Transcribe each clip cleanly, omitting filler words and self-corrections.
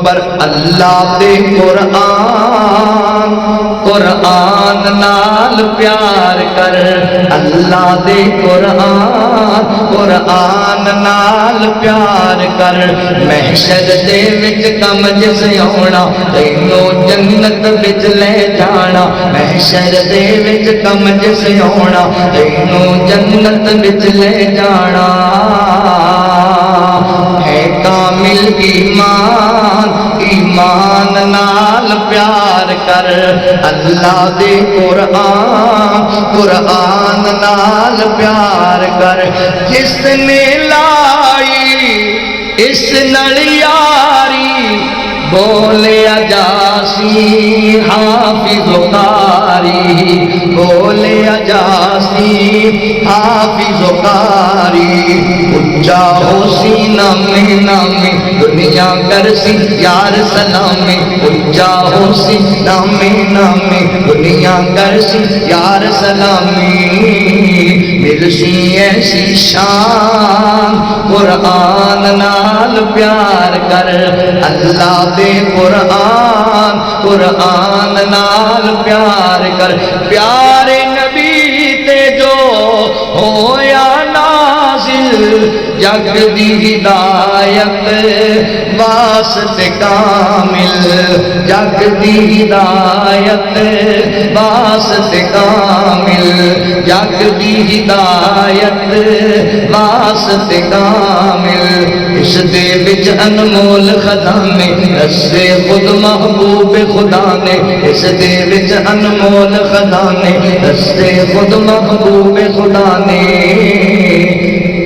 پر اللہ دے قرآن قرآن نال پیار کر اللہ دے قرآن قرآن نال پیار کر محشر دے وچ کم جس آونا تینوں جنت وچ لے جانا محشر دے وچ کم جس آونا تینوں جنت وچ لے جانا ہے کامل ایمان ایمان نال پیار کر اللہ دے قرآن قرآن نال پیار کر جس نے لائی اس نال یاری بولیا جاسی حافظ و قاری بولیا جاسی حافظ و قاری اچھا ہو سی نامی نامی دنیا کرسی یار سلامی اچھا ہو سی نامی نامی دنیا کرسی یار سلامی ملسی ایسی شان قرآن نال پیار کر اللہ دے قرآن قرآن نال پیار کر پیارے نبی تے جو ہویا نازل جگ دی ہدایت واسطے کامل جگ دی ہدایت واسطے کامل جگ دی ہدایت واسطے کامل اس دے وچ انمول خزانے رسے خود محبوب خدا نے اس دے وچ انمول خزانے رسے خود محبوب خدا نے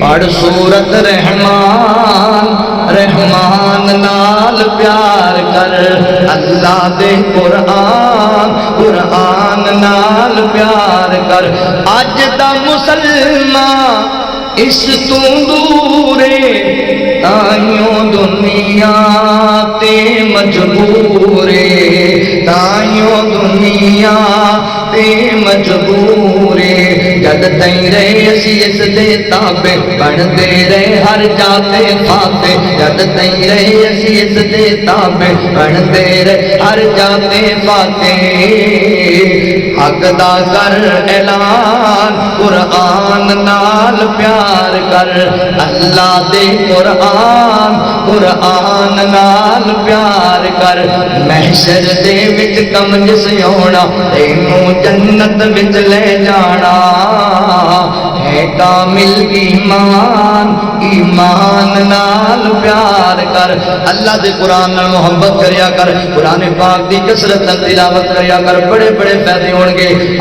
پڑھ سورت رحمان رحمان نال پیار کر اللہ دے قرآن قرآن نال پیار کر اج دا مسلمان اس تو دورے تائیوں دنیا تے مجبورے تائیوں دنیا تے مجبورے جد تائیں رہے اسی اس دے تابے بن دے رہے ہر جاتے فاتے جد تائیں رہے اسی اس دے تابے بن دے رہے ہر جاتے فاتے حق دا کر اعلان قرآن نال پیار کر اللہ دے قرآن قرآن نال پیار کر محشر دے وچ کم جس آونا تینوں جنت وچ لے جانا ہے کامل ایمان ایمان نال پیار کر اللہ دے قرآن نال محبت کریا کر قرآن پاک دی کثرت تلاوت کریا کر بڑے بڑے فائدے ہون گے